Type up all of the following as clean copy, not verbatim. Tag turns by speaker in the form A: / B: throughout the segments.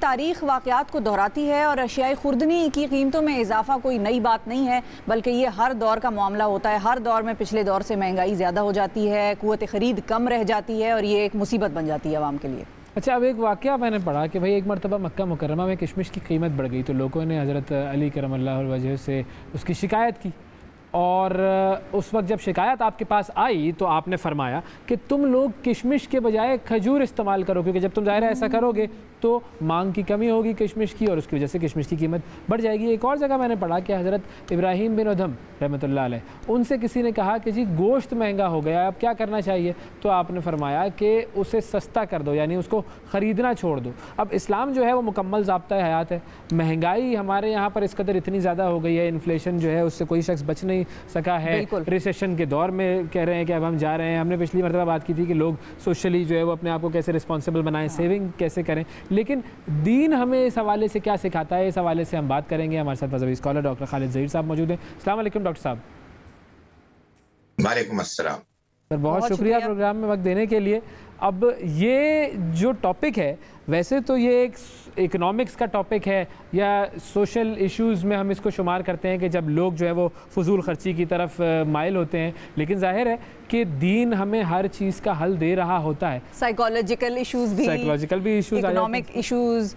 A: تاریخ واقعات کو دہراتی ہے اور اشیاء خوردنی کی قیمتوں میں اضافہ کوئی نئی بات نہیں ہے، بلکہ یہ ہر دور کا معاملہ ہوتا ہے۔ ہر دور میں پچھلے دور سے مہنگائی زیادہ ہو جاتی ہے، قوت خرید کم رہ جاتی ہے اور یہ ایک مصیبت بن جاتی ہے عوام کے لیے۔
B: اچھا، اب ایک واقعہ میں نے پڑھا کہ بھائی ایک مرتبہ مکہ مکرمہ میں کشمش کی قیمت بڑھ گئی تو لوگوں نے حضرت علی کرم اللہ وجہ سے اس کی شکایت کی، اور اس وقت جب شکایت آپ کے پاس آئی تو آپ نے فرمایا کہ تم لوگ کشمش کے بجائے کھجور استعمال کرو، کیونکہ جب تم ظاہر ایسا کرو گے تو مانگ کی کمی ہوگی کشمش کی اور اس کی وجہ سے کشمش کی قیمت بڑھ جائے گی۔ ایک اور جگہ میں نے پڑھا کہ حضرت ابراہیم بن ادھم رحمۃ اللہ علیہ، ان سے کسی نے کہا کہ جی گوشت مہنگا ہو گیا، اب کیا کرنا چاہیے؟ تو آپ نے فرمایا کہ اسے سستا کر دو، یعنی اس کو خریدنا چھوڑ دو۔ اب اسلام جو ہے وہ مکمل ضابطۂ حیات ہے، مہنگائی ہمارے یہاں پر اس قدر اتنی زیادہ ہو گئی ہے، انفلیشن جو ہے اس سے کوئی شخص بچ نہیں سکا ہے۔ ریسیشن کے دور میں کہہ رہے ہیں کہ اب ہم جا رہے ہیں۔ ہم نے پچھلی مرتبہ بات کی تھی کہ لوگ سوشلی جو ہے وہ اپنے آپ کو کیسے رسپانسبل بنائیں، سیونگ کیسے کریں، لیکن دین ہمیں اس حوالے سے کیا سکھاتا ہے، اس حوالے سے ہم بات کریں گے۔ ہمارے ساتھ مذہبی اسکالر ڈاکٹر خالد ظہیر صاحب موجود ہیں۔ السلام علیکم ڈاکٹر صاحب۔
C: وعلیکم السلام
B: سر، بہت شکریہ پروگرام میں وقت دینے کے لیے۔ اب یہ جو ٹاپک ہے ویسے تو یہ ایک اکنامکس کا ٹاپک ہے یا سوشل ایشوز میں ہم اس کو شمار کرتے ہیں کہ جب لوگ جو ہے وہ فضول خرچی کی طرف مائل ہوتے ہیں، لیکن ظاہر ہے کہ دین ہمیں ہر چیز کا حل دے رہا ہوتا ہے۔
A: سائیکالوجیکل ایشوز بھی، اکنامک ایشوز،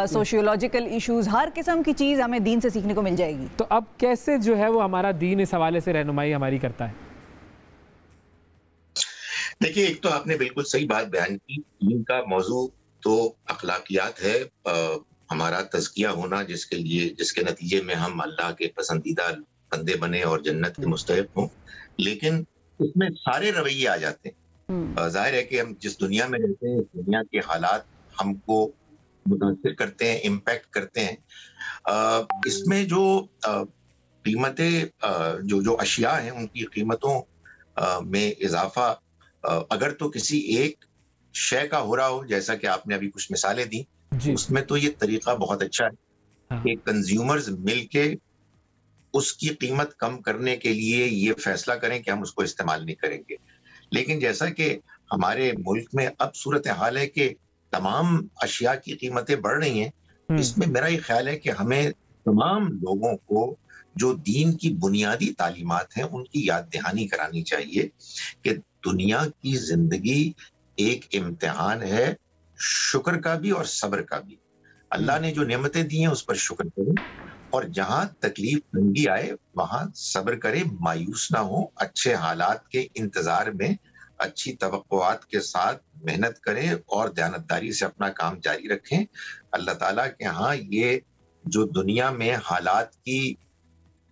A: سوشیولوجیکل ایشوز، ہر قسم کی چیز ہمیں دین سے سیکھنے کو مل جائے گی۔
B: تو اب کیسے جو ہے وہ ہمارا دین اس حوالے سے رہنمائی ہماری کرتا ہے؟
C: دیکھیے، ایک تو آپ نے بالکل صحیح بات بیان کی، دین کا موضوع تو اخلاقیات ہے، ہمارا تزکیہ ہونا، جس کے نتیجے میں ہم اللہ کے پسندیدہ بندے بنے اور جنت کے مستحق ہوں، لیکن اس میں سارے رویے آ جاتے ہیں۔ ظاہر ہے کہ ہم جس دنیا میں رہتے ہیں، اس دنیا کے حالات ہم کو متاثر کرتے ہیں، امپیکٹ کرتے ہیں۔ اس میں جو قیمتیں، جو اشیاء ہیں ان کی قیمتوں میں اضافہ اگر تو کسی ایک شے کا ہو رہا ہو، جیسا کہ آپ نے ابھی کچھ مثالیں دی، اس میں تو یہ طریقہ بہت اچھا ہے کہ کنزیومرز مل کے اس کی قیمت کم کرنے کے لیے یہ فیصلہ کریں کہ ہم اس کو استعمال نہیں کریں گے۔ لیکن جیسا کہ ہمارے ملک میں اب صورتحال ہے کہ تمام اشیاء کی قیمتیں بڑھ رہی ہیں، اس میں میرا یہ خیال ہے کہ ہمیں تمام لوگوں کو جو دین کی بنیادی تعلیمات ہیں ان کی یاد دہانی کرانی چاہیے کہ دنیا کی زندگی ایک امتحان ہے، شکر کا بھی اور صبر کا بھی۔ اللہ نے جو نعمتیں دی ہیں اس پر شکر کریں، اور جہاں تکلیف تنگی آئے وہاں صبر کریں، مایوس نہ ہو، اچھے حالات کے انتظار میں اچھی توقعات کے ساتھ محنت کریں اور دیانتداری سے اپنا کام جاری رکھیں۔ اللہ تعالیٰ کے ہاں یہ جو دنیا میں حالات کی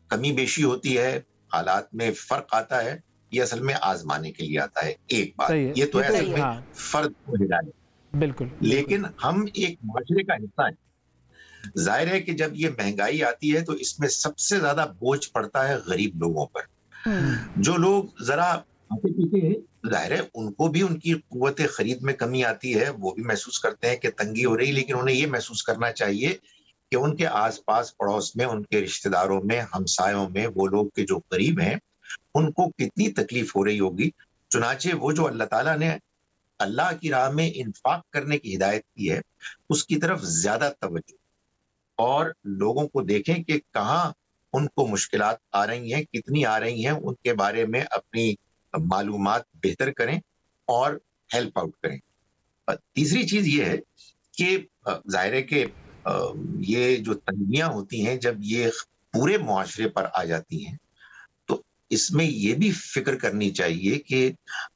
C: کمی بیشی ہوتی ہے، حالات میں فرق آتا ہے، یہ اصل میں آزمانے کے لیے آتا ہے۔ ایک بات یہ تو ہے اصل میں فرد کو ہدایت،
B: بالکل،
C: لیکن ہم ایک معاشرے کا حصہ ہیں۔ ظاہر ہے کہ جب یہ مہنگائی آتی ہے تو اس میں سب سے زیادہ بوجھ پڑتا ہے غریب لوگوں پر۔ جو لوگ ذرا آتے پیتے ہیں، ظاہر ہے ان کو بھی ان کی قوت خرید میں کمی آتی ہے، وہ بھی محسوس کرتے ہیں کہ تنگی ہو رہی، لیکن انہیں یہ محسوس کرنا چاہیے کہ ان کے آس پاس پڑوس میں، ان کے رشتہ داروں میں، ہمسایوں میں، وہ لوگ کے جو قریب ہیں ان کو کتنی تکلیف ہو رہی ہوگی۔ چنانچہ وہ جو اللہ تعالیٰ نے اللہ کی راہ میں انفاق کرنے کی ہدایت کی ہے، اس کی طرف زیادہ توجہ، اور لوگوں کو دیکھیں کہ کہاں ان کو مشکلات آ رہی ہیں، کتنی آ رہی ہیں، ان کے بارے میں اپنی معلومات بہتر کریں اور ہیلپ آؤٹ کریں۔ تیسری چیز یہ ہے کہ ظاہر ہے کہ یہ جو تنگیاں ہوتی ہیں جب یہ پورے معاشرے پر آ جاتی ہیں تو اس میں یہ بھی فکر کرنی چاہیے کہ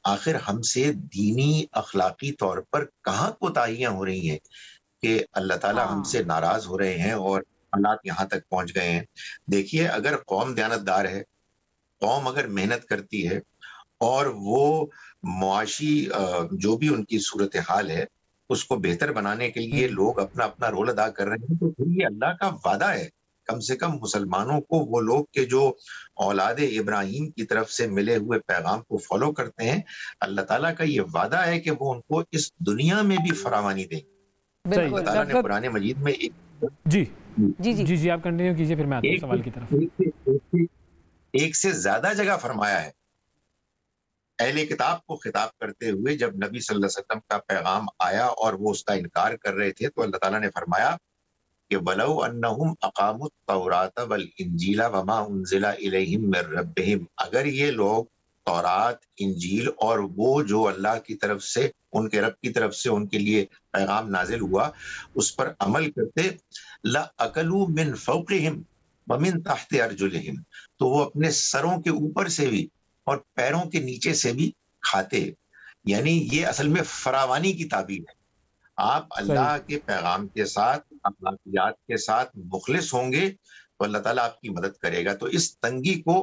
C: آخر ہم سے دینی اخلاقی طور پر کہاں کوتاہیاں ہو رہی ہیں کہ اللہ تعالیٰ ہم سے ناراض ہو رہے ہیں اور حالات یہاں تک پہنچ گئے ہیں۔ دیکھیے، اگر قوم دیانتدار ہے، قوم اگر محنت کرتی ہے اور وہ معاشی جو بھی ان کی صورتحال ہے اس کو بہتر بنانے کے لیے لوگ اپنا اپنا رول ادا کر رہے ہیں، تو پھر یہ اللہ کا وعدہ ہے کم سے کم مسلمانوں کو، وہ لوگ کے جو اولاد ابراہیم کی طرف سے ملے ہوئے پیغام کو فالو کرتے ہیں، اللہ تعالیٰ کا یہ وعدہ ہے کہ وہ ان کو اس دنیا میں بھی فراوانی دیں گے۔ اللہ تعالیٰ نے قرآن مجید میں
B: جی آپ کنٹینیو کیجئے، پھر میں آتا ہوں سوال کی طرف۔
C: ایک سے زیادہ جگہ فرمایا ہے اہل کتاب کو خطاب کرتے ہوئے جب نبی صلی اللہ علیہ وسلم کا پیغام آیا اور وہ اس کا انکار کر رہے تھے تو اللہ تعالیٰ نے فرمایا کہ وَلَوْ أَنَّهُمْ أَقَامُوا التَّوْرَاةَ وَالْإِنْجِيلَ وَمَا أُنزِلَ إِلَيْهِمْ مِنْ رَبِّهِمْ، اگر یہ لوگ تورات، انجیل اور وہ جو اللہ کی طرف سے ان کے رب کی طرف سے ان کے لیے پیغام نازل ہوا اس پر عمل کرتے، لَأَكَلُوا مِنْ فَوْقِهِمْ وَمِنْ تَحْتِ أَرْجُلِهِمْ، تو وہ اپنے سروں کے اوپر سے بھی اور پیروں کے نیچے سے بھی کھاتے. یعنی یہ اصل میں فراوانی کی تعبیر ہے. آپ اللہ کے پیغام کے ساتھ، اخلاقیات کے ساتھ مخلص ہوں گے تو اللہ تعالیٰ آپ کی مدد کرے گا. تو اس تنگی کو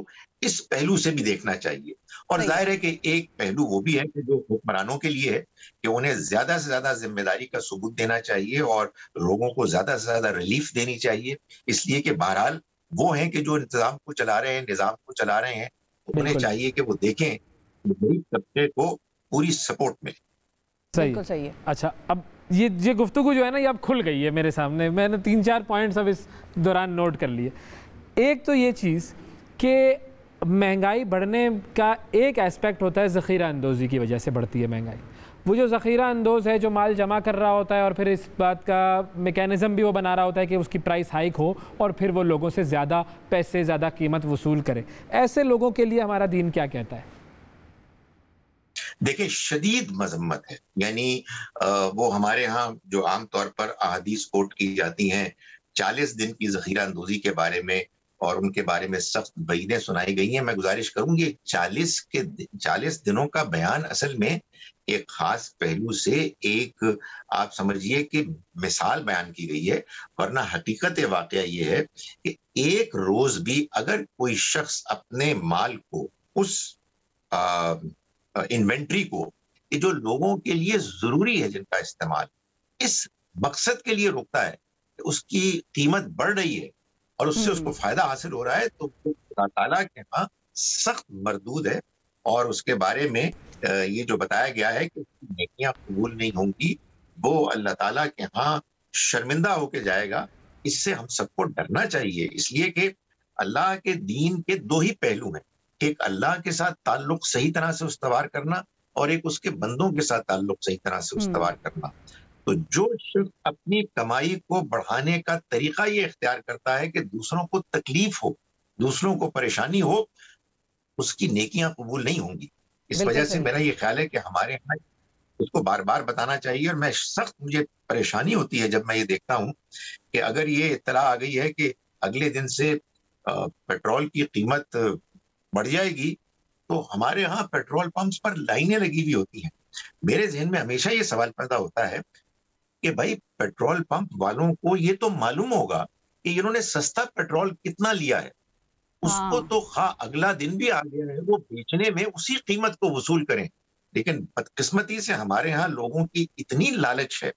C: اس پہلو سے بھی دیکھنا چاہیے. اور ظاہر ہے کہ ایک پہلو وہ بھی ہے کہ جو حکمرانوں کے لیے ہے کہ انہیں زیادہ سے زیادہ ذمہ داری کا ثبوت دینا چاہیے اور لوگوں کو زیادہ سے زیادہ ریلیف دینی چاہیے، اس لیے کہ بہرحال وہ ہیں کہ جو انتظام کو چلا رہے ہیں، نظام کو چلا رہے ہیں، انہیں چاہیے کہ وہ دیکھیں کہ غریب طبقے کو پوری سپورٹ ملے.
A: صحیح ہے.
B: اچھا، اب یہ گفتگو جو ہے نا یہ اب کھل گئی ہے میرے سامنے. میں نے 3-4 پوائنٹس اب اس دوران نوٹ کر لیے. ایک تو یہ چیز کہ مہنگائی بڑھنے کا ایک ایسپیکٹ ہوتا ہے ذخیرہ اندوزی کی وجہ سے بڑھتی ہے مہنگائی. وہ جو ذخیرہ اندوز ہے جو مال جمع کر رہا ہوتا ہے اور پھر اس بات کا میکینزم بھی وہ بنا رہا ہوتا ہے کہ اس کی پرائس ہائک ہو اور پھر وہ لوگوں سے زیادہ پیسے، زیادہ قیمت وصول کرے. ایسے لوگوں کے لیے ہمارا دین کیا کہتا ہے؟
C: دیکھیں، شدید مذمت ہے. یعنی وہ ہمارے ہاں جو عام طور پر احادیث کوٹ کی جاتی ہیں 40 دن کی ذخیرہ اندوزی کے بارے میں اور ان کے بارے میں سخت وعیدیں سنائی گئی ہیں. میں گزارش کروں گی 40 دنوں کا بیان اصل میں ایک خاص پہلو سے ایک آپ سمجھیے کہ مثال بیان کی گئی ہے، ورنہ حقیقت واقعہ یہ ہے کہ ایک روز بھی اگر کوئی شخص اپنے مال کو اس انوینٹری کو کہ جو لوگوں کے لیے ضروری ہے جن کا استعمال اس مقصد کے لیے روکتا ہے کہ اس کی قیمت بڑھ رہی ہے اور اس سے اس کو فائدہ حاصل ہو رہا ہے، تو اللہ تعالیٰ کے ہاں سخت مردود ہے. اور اس کے بارے میں یہ جو بتایا گیا ہے کہ اس کی نیکیاں قبول نہیں ہوں گی، وہ اللہ تعالیٰ کے ہاں شرمندہ ہو کے جائے گا. اس سے ہم سب کو ڈرنا چاہیے، اس لیے کہ اللہ کے دین کے 2 ہی پہلو ہیں. ایک اللہ کے ساتھ تعلق صحیح طرح سے استوار کرنا اور ایک اس کے بندوں کے ساتھ تعلق صحیح طرح سے استوار کرنا. تو جو شخص اپنی کمائی کو بڑھانے کا طریقہ یہ اختیار کرتا ہے کہ دوسروں کو تکلیف ہو، دوسروں کو پریشانی ہو، اس کی نیکیاں قبول نہیں ہوں گی. اس وجہ سے میرا یہ خیال ہے کہ ہمارے یہاں اس کو بار بار بتانا چاہیے. اور مجھے پریشانی ہوتی ہے جب میں یہ دیکھتا ہوں کہ اگر یہ اطلاع آ گئی ہے کہ اگلے دن سے پیٹرول کی قیمت بڑھ جائے گی تو ہمارے ہاں پیٹرول پمپس پر لائنیں لگی ہوئی ہوتی ہیں. میرے ذہن میں ہمیشہ یہ سوال پیدا ہوتا ہے کہ بھائی پیٹرول پمپ والوں کو یہ تو معلوم ہوگا کہ انہوں نے سستا پیٹرول کتنا لیا ہے، اس کو تو اگلا دن بھی آ گیا ہے وہ بیچنے میں اسی قیمت کو وصول کریں. لیکن بدقسمتی سے ہمارے ہاں لوگوں کی اتنی لالچ ہے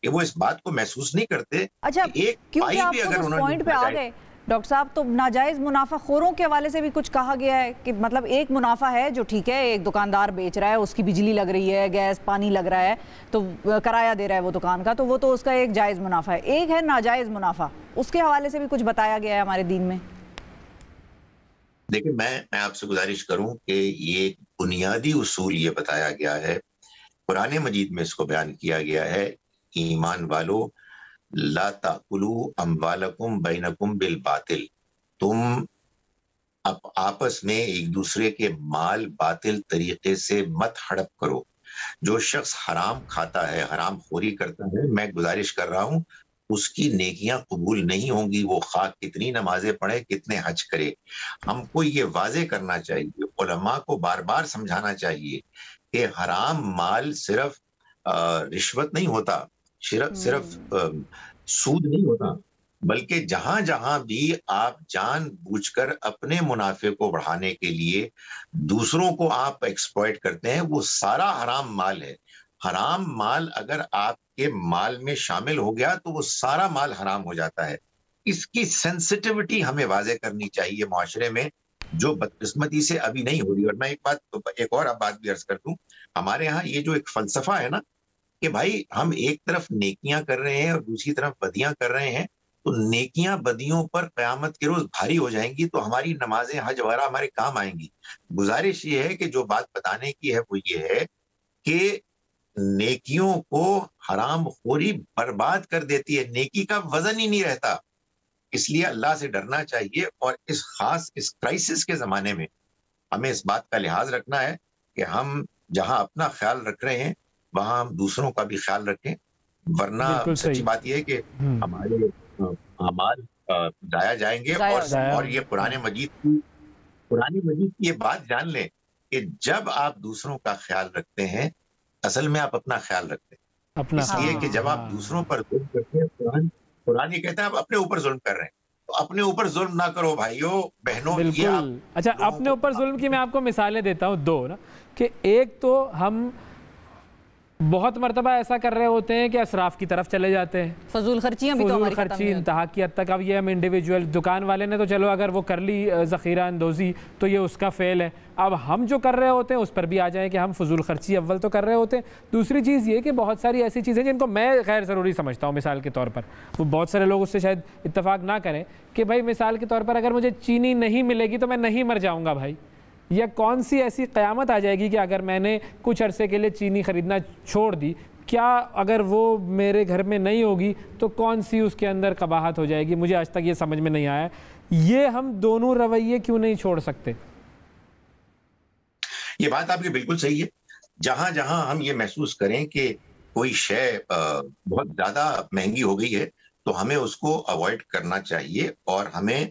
C: کہ وہ اس بات کو محسوس نہیں کرتے.
A: اچھا، کیونکہ آپ اس پوائنٹ پہ آ گئے ڈاکٹر صاحب، تو ناجائز منافع خوروں کے حوالے سے بھی کچھ کہا گیا ہے کہ مطلب ایک منافع ہے جو ٹھیک ہے، ایک دکاندار بیچ رہا ہے، اس کی بجلی لگ رہی ہے، گیس پانی لگ رہا ہے، تو کرایہ دے رہا ہے وہ دکان کا، تو وہ تو اس کا ایک جائز منافع ہے. ایک ہے ناجائز منافع، اس کے حوالے سے بھی کچھ بتایا گیا ہے ہمارے دین میں؟
C: دیکھیں، میں آپ سے گزارش کروں کہ یہ بنیادی اصول یہ بتایا گیا ہے، قرآن مجید میں اس کو بیان کیا گیا ہے، ایمان والو لا تاکلوا اموالکم بینکم بالباطل، تم آپس میں ایک دوسرے کے مال باطل طریقے سے مت ہڑپ کرو. جو شخص حرام کھاتا ہے، حرام خوری کرتا ہے، میں گزارش کر رہا ہوں اس کی نیکیاں قبول نہیں ہوں گی، وہ خواہ کتنی نمازیں پڑھے، کتنے حج کرے. ہم کو یہ واضح کرنا چاہیے، علماء کو بار بار سمجھانا چاہیے کہ حرام مال صرف رشوت نہیں ہوتا، صرف سود نہیں ہوتا، بلکہ جہاں جہاں بھی آپ جان بوجھ کر اپنے منافع کو بڑھانے کے لیے دوسروں کو آپ ایکسپلائٹ کرتے ہیں، وہ سارا حرام مال ہے. حرام مال اگر آپ کے مال میں شامل ہو گیا تو وہ سارا مال حرام ہو جاتا ہے. اس کی سینسٹیوٹی ہمیں واضح کرنی چاہیے معاشرے میں، جو بدقسمتی سے ابھی نہیں ہو رہی. اور میں ایک اور بات بھی عرض کر دوں، ہمارے ہاں یہ جو ایک فلسفہ ہے نا کہ بھائی ہم ایک طرف نیکیاں کر رہے ہیں اور دوسری طرف بدیاں کر رہے ہیں، تو نیکیاں بدیوں پر قیامت کے روز بھاری ہو جائیں گی، تو ہماری نمازیں حج وغیرہ ہمارے کام آئیں گی۔ گزارش یہ ہے کہ جو بات بتانے کی ہے وہ یہ ہے کہ نیکیوں کو حرام خوری برباد کر دیتی ہے، نیکی کا وزن ہی نہیں رہتا۔ اس لیے اللہ سے ڈرنا چاہیے، اور اس کرائسس کے زمانے میں ہمیں اس بات کا لحاظ رکھنا ہے کہ ہم جہاں اپنا خیال رکھ رہے ہیں وہاں ہم دوسروں کا بھی خیال رکھیں، ورنہ سچی بات یہ ہے کہ ہمارے اعمال ضائع جائیں گے۔ اور یہ قرآن مجید کی یہ بات جان لیں کہ جب آپ دوسروں کا خیال رکھتے ہیں اصل میں آپ اپنا خیال رکھتے ہیں، اس لیے کہ جب آپ دوسروں پر ظلم کرتے ہیں، قرآن یہ کہتا ہے آپ اپنے اوپر ظلم کر رہے ہیں، تو اپنے اوپر ظلم نہ کرو بھائیوں بہنوں۔
B: بالکل۔ اچھا، اپنے اوپر ظلم کی میں آپ کو مثالیں دیتا ہوں دو نا، کہ ایک تو ہم بہت مرتبہ ایسا کر رہے ہوتے ہیں کہ اسراف کی طرف چلے جاتے ہیں،
A: فضول خرچیاں بھی تو ہماری ختم
B: خرچی انتہا کی حد تک۔ اب یہ ہم انڈیویجول، دکان والے نے تو چلو اگر وہ کر لی ذخیرہ اندوزی تو یہ اس کا فعل ہے، اب ہم جو کر رہے ہوتے ہیں اس پر بھی آ جائیں کہ ہم فضول خرچی اول تو کر رہے ہوتے ہیں۔ دوسری چیز یہ کہ بہت ساری ایسی چیزیں جن کو میں غیر ضروری سمجھتا ہوں، مثال کے طور پر وہ بہت سارے لوگ اس سے شاید اتفاق نہ کریں کہ بھائی مثال کے طور پر اگر مجھے چینی نہیں ملے گی تو میں نہیں مر جاؤں گا بھائی، یا کون سی ایسی قیامت آ جائے گی کہ اگر میں نے کچھ عرصے کے لیے چینی خریدنا چھوڑ دی، کیا اگر وہ میرے گھر میں نہیں ہوگی تو کون سی اس کے اندر قباحت ہو جائے گی؟ مجھے آج تک یہ سمجھ میں نہیں آیا، یہ ہم دونوں رویے کیوں نہیں چھوڑ سکتے؟
C: یہ بات آپ کی بالکل صحیح ہے۔ جہاں جہاں ہم یہ محسوس کریں کہ کوئی شے بہت زیادہ مہنگی ہو گئی ہے تو ہمیں اس کو اوائڈ کرنا چاہیے، اور ہمیں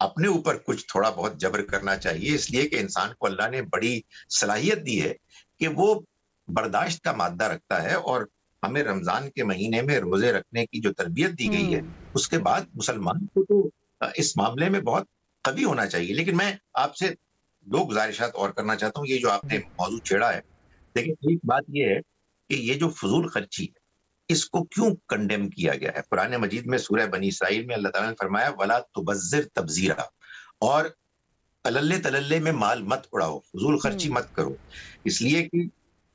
C: اپنے اوپر کچھ تھوڑا بہت جبر کرنا چاہیے، اس لیے کہ انسان کو اللہ نے بڑی صلاحیت دی ہے کہ وہ برداشت کا مادہ رکھتا ہے، اور ہمیں رمضان کے مہینے میں روزے رکھنے کی جو تربیت دی گئی ہے اس کے بعد مسلمان کو تو اس معاملے میں بہت قوی ہونا چاہیے۔ لیکن میں آپ سے دو گزارشات اور کرنا چاہتا ہوں، یہ جو آپ نے موضوع چھیڑا ہے۔ دیکھیں، ایک بات یہ ہے کہ یہ جو فضول خرچی ہے اس کو کیوں کنڈیم کیا گیا ہے؟ قرآن مجید میں سورہ بنی اسرائیل میں اللہ تعالیٰ نے فرمایا وَلَا تُبَذِّرْ تَبْذِيرًا، اور تللے تللے میں مال مت اڑاؤ، فضول خرچی مت کرو، اس لیے کہ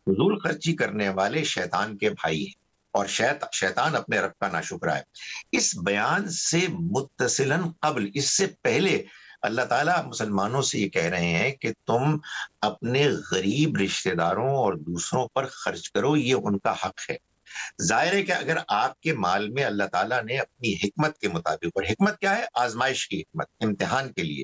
C: فضول خرچی کرنے والے شیطان کے بھائی ہیں، اور شیطان اپنے رب کا ناشکرا ہے۔ اس بیان سے متصلاً قبل، اس سے پہلے اللہ تعالیٰ مسلمانوں سے یہ کہہ رہے ہیں کہ تم اپنے غریب رشتہ داروں اور دوسروں پر خرچ کرو، یہ ان کا حق ہے۔ ظاہر ہے کہ اگر آپ کے مال میں اللہ تعالیٰ نے اپنی حکمت کے مطابق، اور حکمت کیا ہے؟ آزمائش کی حکمت، امتحان کے لیے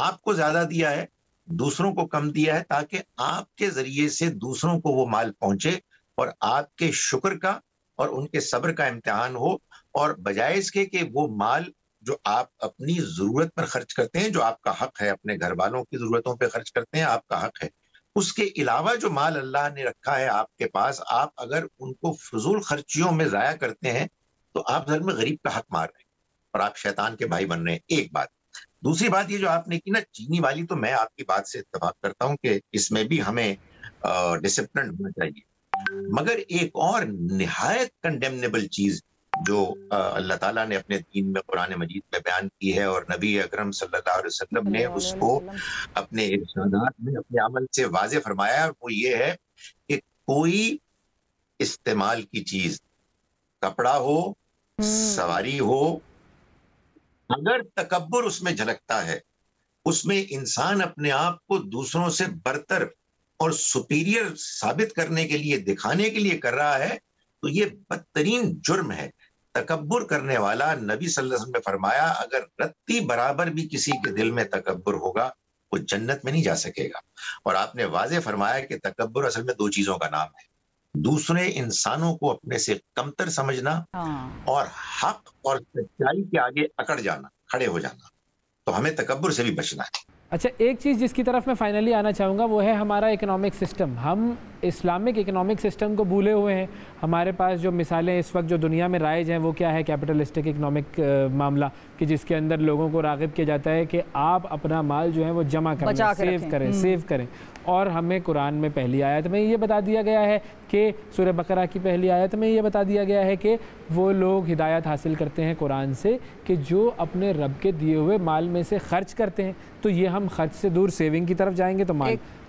C: آپ کو زیادہ دیا ہے، دوسروں کو کم دیا ہے، تاکہ آپ کے ذریعے سے دوسروں کو وہ مال پہنچے اور آپ کے شکر کا اور ان کے صبر کا امتحان ہو، اور بجائے اس کے کہ وہ مال جو آپ اپنی ضرورت پر خرچ کرتے ہیں، جو آپ کا حق ہے، اپنے گھر والوں کی ضرورتوں پہ خرچ کرتے ہیں، آپ کا حق ہے، اس کے علاوہ جو مال اللہ نے رکھا ہے آپ کے پاس، آپ اگر ان کو فضول خرچیوں میں ضائع کرتے ہیں تو آپ گھر میں غریب کا حق مار رہے ہیں اور آپ شیطان کے بھائی بن رہے ہیں۔ ایک بات۔ دوسری بات یہ جو آپ نے کی نا چینی والی، تو میں آپ کی بات سے اتفاق کرتا ہوں کہ اس میں بھی ہمیں ڈسپلن ہونا چاہیے، مگر ایک اور نہایت کنڈیمنیبل چیز جو اللہ تعالیٰ نے اپنے دین میں قرآن مجید میں بیان کی ہے، اور نبی اکرم صلی اللہ علیہ وسلم نے اس کو اپنے ارشادات میں اپنے عمل سے واضح فرمایا، وہ یہ ہے کہ کوئی استعمال کی چیز، کپڑا ہو، سواری ہو، اگر تکبر اس میں جھلکتا ہے، اس میں انسان اپنے آپ کو دوسروں سے برتر اور سپیریئر ثابت کرنے کے لیے، دکھانے کے لیے کر رہا ہے، تو یہ بدترین جرم ہے۔ تکبر کرنے والا، نبی صلی اللہ علیہ وسلم نے فرمایا اگر رتی برابر بھی کسی کے دل میں تکبر ہوگا وہ جنت میں نہیں جا سکے گا۔ اور آپ نے واضح فرمایا کہ تکبر اصل میں دو چیزوں کا نام ہے، دوسرے انسانوں کو اپنے سے کمتر سمجھنا، اور حق اور سچائی کے آگے اکڑ جانا، کھڑے ہو جانا۔ تو ہمیں تکبر سے بھی بچنا ہے۔
B: اچھا، ایک چیز جس کی طرف میں فائنلی آنا چاہوں گا وہ ہے ہمارا اکنامک سسٹم۔ ہم اسلامک اکنامک سسٹم کو بھولے ہوئے ہیں۔ ہمارے پاس جو مثالیں اس وقت جو دنیا میں رائج ہیں وہ کیا ہے؟ کیپٹلسٹک اکنامک معاملہ، کہ جس کے اندر لوگوں کو راغب کیا جاتا ہے کہ آپ اپنا مال جو ہے وہ جمع کریں، سیو کریں۔ اور ہمیں قرآن میں پہلی آیت میں یہ بتا دیا گیا ہے کہ سورہ بقرہ کی پہلی آیت میں یہ بتا دیا گیا ہے کہ وہ لوگ ہدایت حاصل کرتے ہیں قرآن سے کہ جو اپنے رب کے دیے ہوئے مال میں سے خرچ کرتے ہیں۔ تو یہ ہم خرچ سے دور سیونگ کی طرف جائیں گے تو مال